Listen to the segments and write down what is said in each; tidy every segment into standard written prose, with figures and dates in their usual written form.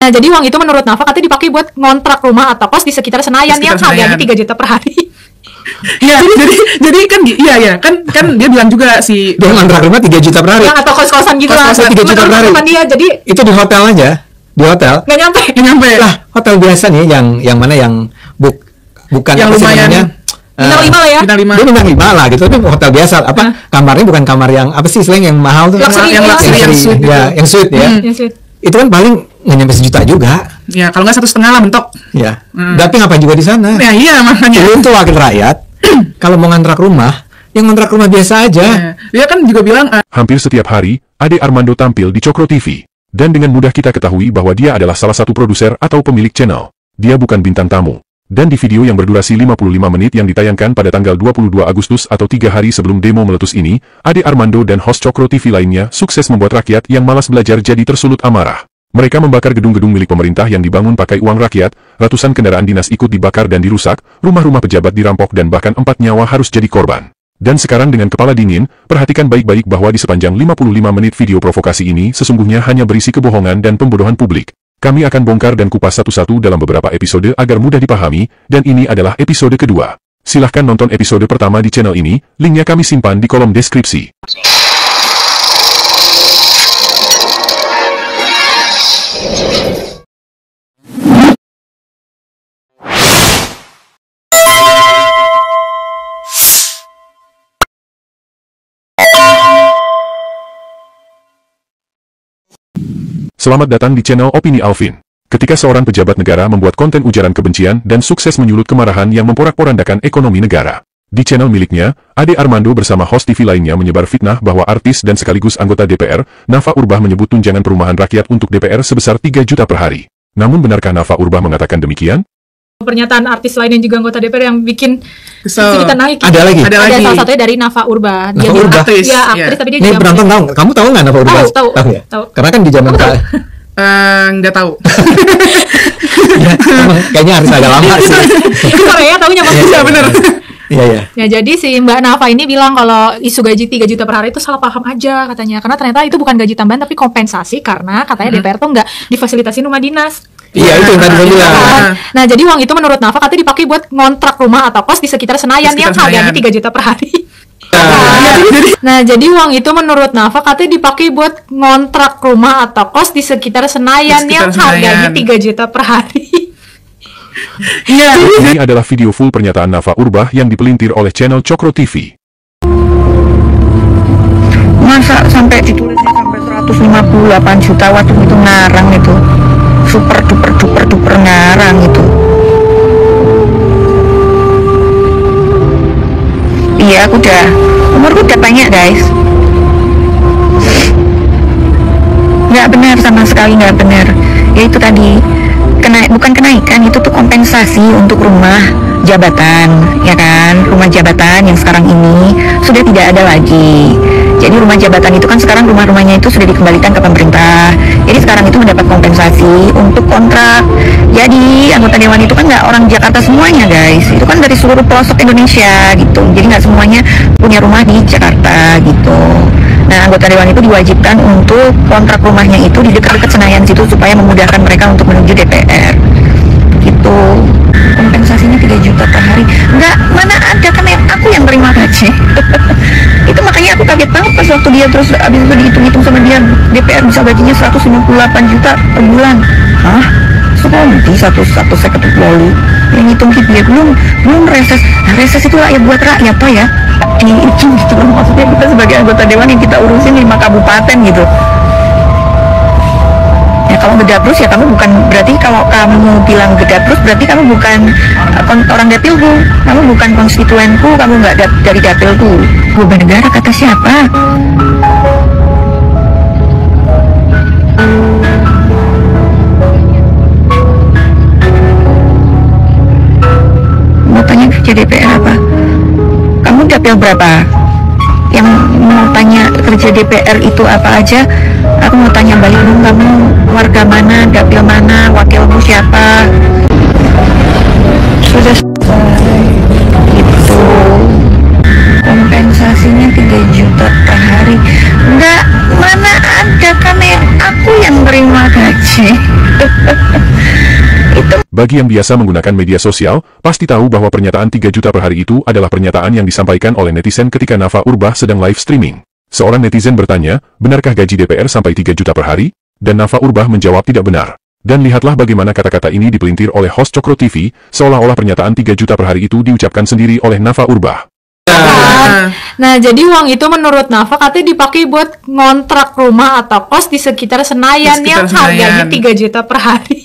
Nah, jadi uang itu menurut Nafa katanya dipakai buat ngontrak rumah atau kos di sekitar Senayan yang harganya 3 juta per hari. Iya, jadi kan iya kan dia bilang juga si dia ngontrak rumah 3 juta per hari. Yang atau kos-kosan gitu lah. Kos-kosan 3 juta per hari. Dia, jadi itu di hotel aja. Di hotel. Nggak nyampe. Lah, hotel biasa nih yang mana yang bukan yang lumayan bintang 5 lah ya. Dia bintang 5 lah gitu, tapi hotel biasa kamarnya bukan kamar yang apa sih selain yang mahal tuh. Yang suite. Ya, yang suite ya. Itu kan paling nggak nyampe sejuta juga. Ya, kalau nggak 1,5 lah mentok. Ya. Tapi ngapain juga di sana? Ya, iya makanya. Untuk wakil rakyat, kalau mau ngontrak rumah, yang ngontrak rumah biasa aja. Dia kan juga bilang hampir setiap hari, Ade Armando tampil di Cokro TV. Dan dengan mudah kita ketahui bahwa dia adalah salah satu produser atau pemilik channel. Dia bukan bintang tamu. Dan di video yang berdurasi 55 menit yang ditayangkan pada tanggal 22 Agustus atau 3 hari sebelum demo meletus ini, Ade Armando dan host Cokro TV lainnya sukses membuat rakyat yang malas belajar jadi tersulut amarah. Mereka membakar gedung-gedung milik pemerintah yang dibangun pakai uang rakyat, ratusan kendaraan dinas ikut dibakar dan dirusak, rumah-rumah pejabat dirampok dan bahkan 4 nyawa harus jadi korban. Dan sekarang dengan kepala dingin, perhatikan baik-baik bahwa di sepanjang 55 menit video provokasi ini sesungguhnya hanya berisi kebohongan dan pembodohan publik. Kami akan bongkar dan kupas satu-satu dalam beberapa episode agar mudah dipahami, dan ini adalah episode kedua. Silahkan nonton episode pertama di channel ini, linknya kami simpan di kolom deskripsi. Selamat datang di channel Opini Alvin. Ketika seorang pejabat negara membuat konten ujaran kebencian dan sukses menyulut kemarahan yang memporak-porandakan ekonomi negara. Di channel miliknya, Ade Armando bersama host TV lainnya menyebar fitnah bahwa artis dan sekaligus anggota DPR, Nafa Urbah menyebut tunjangan perumahan rakyat untuk DPR sebesar 3 juta per hari. Namun benarkah Nafa Urbah mengatakan demikian? Pernyataan artis lain yang juga anggota DPR yang bikin kita naik. Ada lagi. Ada salah satunya dari Nafa Urbah. Dia aktris. Ya, aktris tapi dia juga. Ini penonton tahu. Kamu tahu nggak Nafa Urbah? Tahu ya? Tahu. Karena kan di zaman nggak tahu. Ya, kayaknya harus agak lama sih. Korea tahunya bagus. Iya benar. Iya. Ya jadi si Mbak Nafa ini bilang kalau isu gaji 3 juta per hari itu salah paham aja katanya. Karena ternyata itu bukan gaji tambahan tapi kompensasi karena katanya DPR tuh nggak difasilitasi rumah dinas. Iya itu yang tadi saya bilang. Nah jadi uang itu menurut Nafa katanya dipakai buat ngontrak rumah atau kos di sekitar Senayan yang harganya 3 juta per hari. Nah jadi uang itu menurut Nafa katanya dipakai buat ngontrak rumah atau kos di sekitar Senayan yang harganya 3 juta per hari. Iya. Ini adalah video full pernyataan Nafa Urbah yang dipelintir oleh channel Cokro TV. Masa sampai ditulisnya sampai 158 juta waktu itu ngarang itu. Super duper ngarang itu. Iya, umurku udah banyak guys. Nggak benar sama sekali, nggak benar. Ya itu tadi bukan kenaikan, itu tuh kompensasi untuk rumah jabatan, ya kan? Rumah jabatan yang sekarang ini sudah tidak ada lagi. Jadi rumah jabatan itu kan sekarang rumah-rumahnya itu sudah dikembalikan ke pemerintah. Jadi sekarang itu mendapat kompensasi untuk kontrak. Jadi anggota dewan itu kan nggak orang Jakarta semuanya guys. Itu kan dari seluruh pelosok Indonesia gitu. Jadi nggak semuanya punya rumah di Jakarta gitu. Nah anggota dewan itu diwajibkan untuk kontrak rumahnya itu di dekat-dekat Senayan situ supaya memudahkan mereka untuk menuju DPR. Gitu. Kompensasinya 3 juta per hari. Enggak, mana ada kan aku yang terima gaji. Itu makanya aku kaget banget pas waktu dia terus abis itu dihitung-hitung sama dia DPR bisa gajinya 158 juta per bulan. Hah? Sekondi satu saya ketuk loli yang ngitung gitu ya belum reses. Nah, reses itu ya buat rakyat apa ya? Itu gitu loh maksudnya kita sebagai anggota dewan yang kita urusin 5 kabupaten gitu. Ya kalau gedabrus ya kamu bukan, berarti kalau kamu bilang gedabrus berarti kamu bukan orang dapilku, kamu bukan konstituenku, kamu nggak dari dapilku. Beban negara kata siapa? Mau tanya kerja DPR apa? Kamu dapil berapa? Yang mau tanya kerja DPR itu apa aja? Aku mau tanya balik dulu, kamu warga mana, dapil mana, wakilmu siapa? Sudah selesai. Itu kompensasinya 3 juta per hari. Enggak, mana ada kan yang aku yang terima gaji. Bagi yang biasa menggunakan media sosial, pasti tahu bahwa pernyataan 3 juta per hari itu adalah pernyataan yang disampaikan oleh netizen ketika Nafa Urbah sedang live streaming. Seorang netizen bertanya, benarkah gaji DPR sampai 3 juta per hari? Dan Nafa Urbah menjawab tidak benar. Dan lihatlah bagaimana kata-kata ini dipelintir oleh host Cokro TV, seolah-olah pernyataan 3 juta per hari itu diucapkan sendiri oleh Nafa Urbah. Nah, jadi uang itu menurut Nafa katanya dipakai buat ngontrak rumah atau kos di sekitar Senayan yang harganya 3 juta per hari.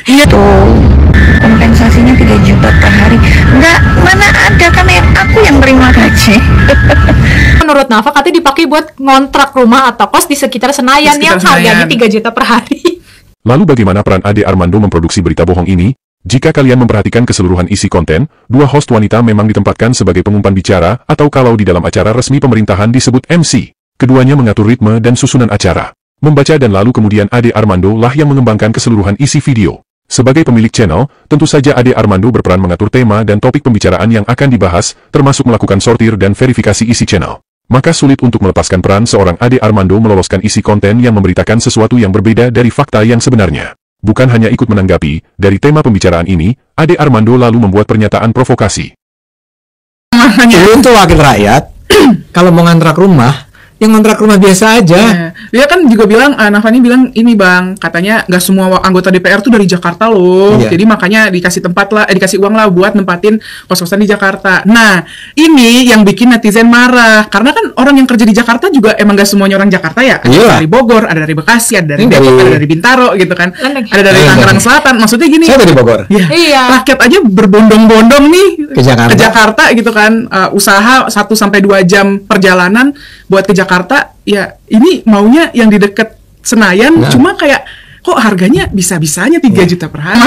Iya tuh, kompensasinya 3 juta per hari. Enggak, mana ada, kan aku yang terima gaji. Menurut Nafa katanya dipakai buat ngontrak rumah atau kos di sekitar Senayan yang harganya 3 juta per hari. Lalu bagaimana peran Ade Armando memproduksi berita bohong ini? Jika kalian memperhatikan keseluruhan isi konten, 2 host wanita memang ditempatkan sebagai pengumpan bicara atau kalau di dalam acara resmi pemerintahan disebut MC. Keduanya mengatur ritme dan susunan acara. Membaca dan lalu kemudian Ade Armando lah yang mengembangkan keseluruhan isi video. Sebagai pemilik channel, tentu saja Ade Armando berperan mengatur tema dan topik pembicaraan yang akan dibahas, termasuk melakukan sortir dan verifikasi isi channel. Maka sulit untuk melepaskan peran seorang Ade Armando meloloskan isi konten yang memberitakan sesuatu yang berbeda dari fakta yang sebenarnya. Bukan hanya ikut menanggapi, dari tema pembicaraan ini, Ade Armando lalu membuat pernyataan provokasi. Untuk wakil rakyat, kalau mau ngontrak rumah, yang ngontrak rumah biasa aja. Dia kan juga bilang, Nafani bilang ini bang, katanya nggak semua anggota DPR tuh dari Jakarta loh. Iya. Jadi makanya dikasih tempat lah, dikasih uang lah buat nempatin kos-kosan di Jakarta. Nah, ini yang bikin netizen marah, karena kan orang yang kerja di Jakarta juga emang nggak semuanya orang Jakarta ya. Ada Iya. dari Bogor, ada dari Bekasi, ada dari Ini Depok, dari- ada dari Bintaro gitu kan, ada dari Iya. Tangerang Selatan. Maksudnya gini. Saya dari Bogor. Iya. Iya. Rakyat aja berbondong-bondong nih Ke Jakarta. gitu kan, usaha 1-2 jam perjalanan buat ke Jakarta. Ya ini maunya yang di deket Senayan, Nah. cuma kayak kok harganya bisa-bisanya 3 juta per hari.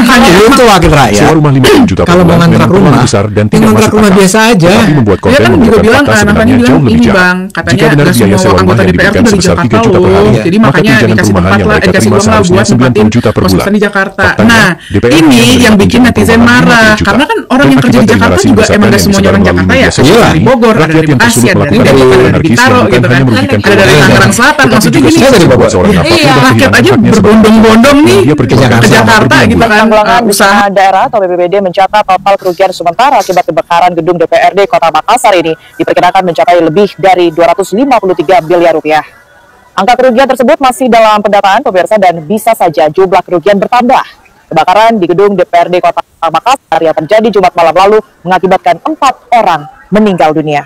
Untuk wakil Sewa rakyat, rumah 50 juta per kalau mau bulan ngontrak memang terlalu rumah, besar dan yang tidak ngontrak masuk rumah akal. biasa aja. Tetapi membuat Dia konten kan juga membuat bilang, fakta Nafani sebenarnya bilang jauh lebih ini jahat. bang, katanya Jika benar nggak biaya semua sewa rumah anggota yang DPR diberikan tuh dari sebesar 3 Jakarta juta per loh. hari, Jadi maka makanya tunjangan dikasih perumahan tempat yang lah, mereka dikasih terima uang lah seharusnya buat 90 nempatin juta per bulan. kos-kosan di Jakarta. Faktanya, Nah, DPR hanya ini menerima yang bikin tunjangan netizen perumahan marah, 50 juta. karena kan orang Dan yang kerja di akibat Jakarta narasi juga besar emang yang nggak semuanya disebar orang melalui Jakarta ya. media sosial Iya. Ada dari Bogor, ada rakyat dari yang Bekasi, tersulut ada dari melakukan Depok, ada tindakan dari anarkis yang Bintaro bukan gitu hanya kan, merugikan ada dari keluarga, Tangerang Selatan. tetapi Maksudnya juga gini, Saya dari membuat Bogor. seorang Nafa Iya. Urbah rakyat kehilangan aja haknya sebagai berbondong-bondong masyarakat nih yang dia perjuangkan ke selama Jakarta gitu berbulan-bulan. kan, Penanggulangan usaha. Bencana Daerah atau BPBD mencatat total kerugian sementara akibat kebakaran gedung DPRD Kota Makassar ini diperkirakan mencapai lebih dari 253 miliar rupiah. Angka kerugian tersebut masih dalam pendataan pemirsa dan bisa saja jumlah kerugian bertambah. Kebakaran di gedung DPRD Kota Makassar yang terjadi Jumat malam lalu mengakibatkan 4 orang meninggal dunia.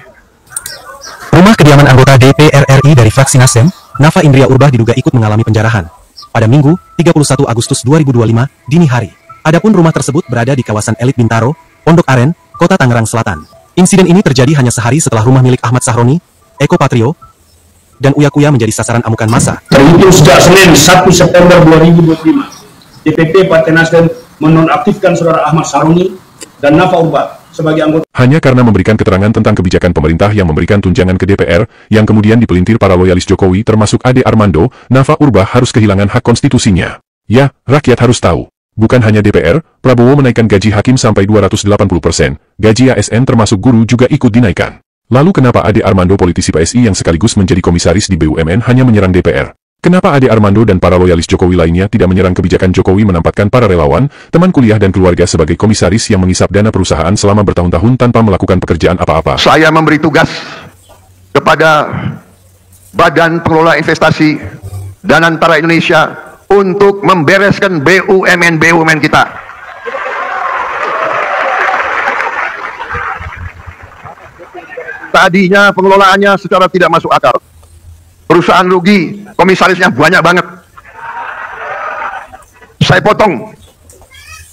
Rumah kediaman anggota DPR RI dari fraksi Nasdem, Nafa Indria Urbah diduga ikut mengalami penjarahan pada Minggu, 31 Agustus 2025, dini hari. Adapun rumah tersebut berada di kawasan elit Bintaro, Pondok Aren, Kota Tangerang Selatan. Insiden ini terjadi hanya sehari setelah rumah milik Ahmad Sahroni, Eko Patrio, dan Uya Kuya menjadi sasaran amukan massa. Terhitung sejak Senin 1 September 2025, DPP Partai Nasdem menonaktifkan Saudara Ahmad Sahroni dan Nafa Urbah sebagai anggota. Hanya karena memberikan keterangan tentang kebijakan pemerintah yang memberikan tunjangan ke DPR, yang kemudian dipelintir para loyalis Jokowi termasuk Ade Armando, Nafa Urbah harus kehilangan hak konstitusinya. Ya, rakyat harus tahu. Bukan hanya DPR, Prabowo menaikkan gaji hakim sampai 280%, gaji ASN termasuk guru juga ikut dinaikkan. Lalu kenapa Ade Armando politisi PSI yang sekaligus menjadi komisaris di BUMN hanya menyerang DPR? Kenapa Ade Armando dan para loyalis Jokowi lainnya tidak menyerang kebijakan Jokowi menempatkan para relawan, teman kuliah dan keluarga sebagai komisaris yang mengisap dana perusahaan selama bertahun-tahun tanpa melakukan pekerjaan apa-apa? Saya memberi tugas kepada Badan Pengelola Investasi dan Antara Indonesia untuk membereskan BUMN kita. Tadinya pengelolaannya secara tidak masuk akal. Perusahaan rugi, komisarisnya banyak banget. Saya potong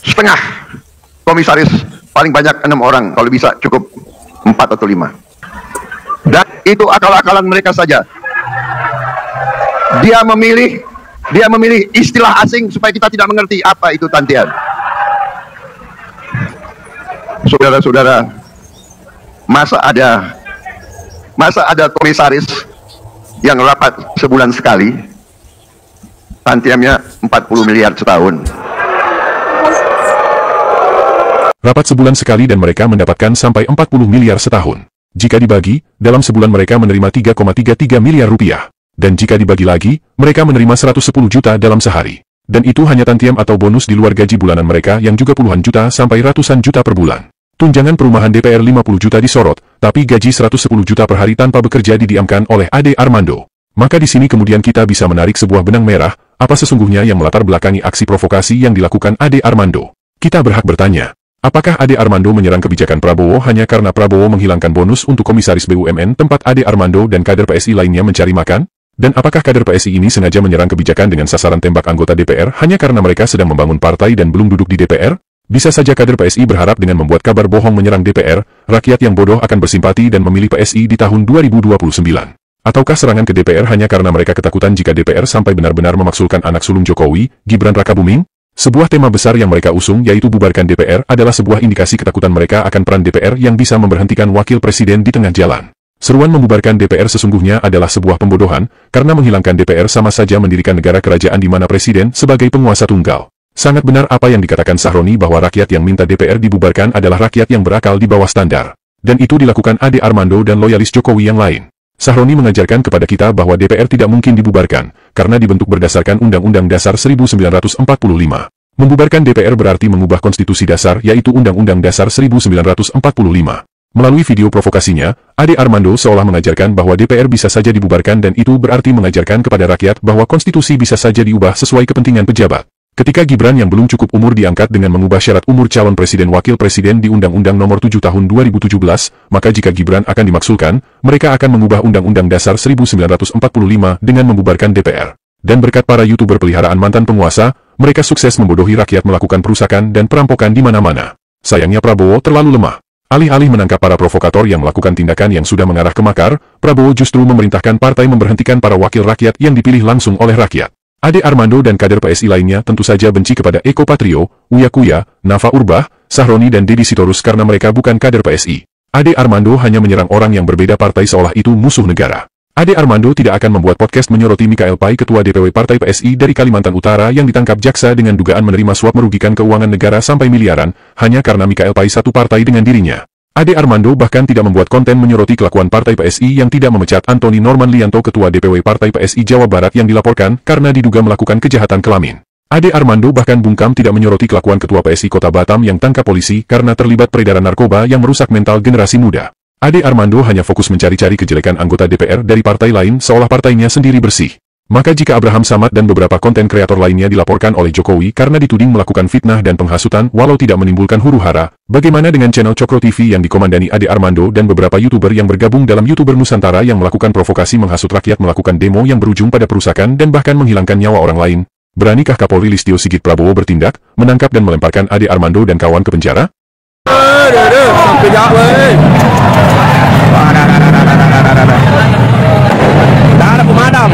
setengah komisaris, paling banyak 6 orang, kalau bisa cukup 4 atau 5. Dan itu akal-akalan mereka saja. Dia memilih istilah asing supaya kita tidak mengerti apa itu tantian. Saudara-saudara, masa ada komisaris yang rapat sebulan sekali, tantiamnya 40 miliar setahun. Rapat sebulan sekali dan mereka mendapatkan sampai 40 miliar setahun. Jika dibagi, dalam sebulan mereka menerima 3,33 miliar rupiah. Dan jika dibagi lagi, mereka menerima 110 juta dalam sehari. Dan itu hanya tantiam atau bonus di luar gaji bulanan mereka yang juga puluhan juta sampai ratusan juta per bulan. Tunjangan perumahan DPR 50 juta disorot, tapi gaji 110 juta per hari tanpa bekerja didiamkan oleh Ade Armando. Maka di sini kemudian kita bisa menarik sebuah benang merah, apa sesungguhnya yang melatar belakangi aksi provokasi yang dilakukan Ade Armando. Kita berhak bertanya, apakah Ade Armando menyerang kebijakan Prabowo hanya karena Prabowo menghilangkan bonus untuk komisaris BUMN tempat Ade Armando dan kader PSI lainnya mencari makan? Dan apakah kader PSI ini sengaja menyerang kebijakan dengan sasaran tembak anggota DPR hanya karena mereka sedang membangun partai dan belum duduk di DPR? Bisa saja kader PSI berharap dengan membuat kabar bohong menyerang DPR, rakyat yang bodoh akan bersimpati dan memilih PSI di tahun 2029. Ataukah serangan ke DPR hanya karena mereka ketakutan jika DPR sampai benar-benar memaksulkan anak sulung Jokowi, Gibran Rakabuming? Sebuah tema besar yang mereka usung yaitu bubarkan DPR adalah sebuah indikasi ketakutan mereka akan peran DPR yang bisa memberhentikan wakil presiden di tengah jalan. Seruan membubarkan DPR sesungguhnya adalah sebuah pembodohan, karena menghilangkan DPR sama saja mendirikan negara kerajaan di mana presiden sebagai penguasa tunggal. Sangat benar apa yang dikatakan Sahroni bahwa rakyat yang minta DPR dibubarkan adalah rakyat yang berakal di bawah standar. Dan itu dilakukan Ade Armando dan loyalis Jokowi yang lain. Sahroni mengajarkan kepada kita bahwa DPR tidak mungkin dibubarkan, karena dibentuk berdasarkan Undang-Undang Dasar 1945. Membubarkan DPR berarti mengubah konstitusi dasar yaitu Undang-Undang Dasar 1945. Melalui video provokasinya, Ade Armando seolah mengajarkan bahwa DPR bisa saja dibubarkan dan itu berarti mengajarkan kepada rakyat bahwa konstitusi bisa saja diubah sesuai kepentingan pejabat. Ketika Gibran yang belum cukup umur diangkat dengan mengubah syarat umur calon presiden wakil presiden di Undang-Undang Nomor 7 Tahun 2017, maka jika Gibran akan dimaksulkan, mereka akan mengubah Undang-Undang Dasar 1945 dengan membubarkan DPR. Dan berkat para YouTuber peliharaan mantan penguasa, mereka sukses membodohi rakyat melakukan perusakan dan perampokan di mana-mana. Sayangnya Prabowo terlalu lemah. Alih-alih menangkap para provokator yang melakukan tindakan yang sudah mengarah ke makar, Prabowo justru memerintahkan partai memberhentikan para wakil rakyat yang dipilih langsung oleh rakyat. Ade Armando dan kader PSI lainnya tentu saja benci kepada Eko Patrio, Uya Kuya, Nafa Urbah, Sahroni dan Deddy Sitorus karena mereka bukan kader PSI. Ade Armando hanya menyerang orang yang berbeda partai seolah itu musuh negara. Ade Armando tidak akan membuat podcast menyoroti Mikael Pai, ketua DPW Partai PSI dari Kalimantan Utara yang ditangkap jaksa dengan dugaan menerima suap merugikan keuangan negara sampai miliaran, hanya karena Mikael Pai satu partai dengan dirinya. Ade Armando bahkan tidak membuat konten menyoroti kelakuan Partai PSI yang tidak memecat Antoni Norman Lianto, ketua DPW Partai PSI Jawa Barat yang dilaporkan karena diduga melakukan kejahatan kelamin. Ade Armando bahkan bungkam tidak menyoroti kelakuan ketua PSI Kota Batam yang tangkap polisi karena terlibat peredaran narkoba yang merusak mental generasi muda. Ade Armando hanya fokus mencari-cari kejelekan anggota DPR dari partai lain seolah partainya sendiri bersih. Maka jika Abraham Samad dan beberapa konten kreator lainnya dilaporkan oleh Jokowi karena dituding melakukan fitnah dan penghasutan walau tidak menimbulkan huru-hara, bagaimana dengan channel Cokro TV yang dikomandani Ade Armando dan beberapa YouTuber yang bergabung dalam YouTuber Nusantara yang melakukan provokasi menghasut rakyat melakukan demo yang berujung pada perusakan dan bahkan menghilangkan nyawa orang lain? Beranikah Kapolri Listio Sigit Prabowo bertindak, menangkap dan melemparkan Ade Armando dan kawan ke penjara? Dah ada pemadam.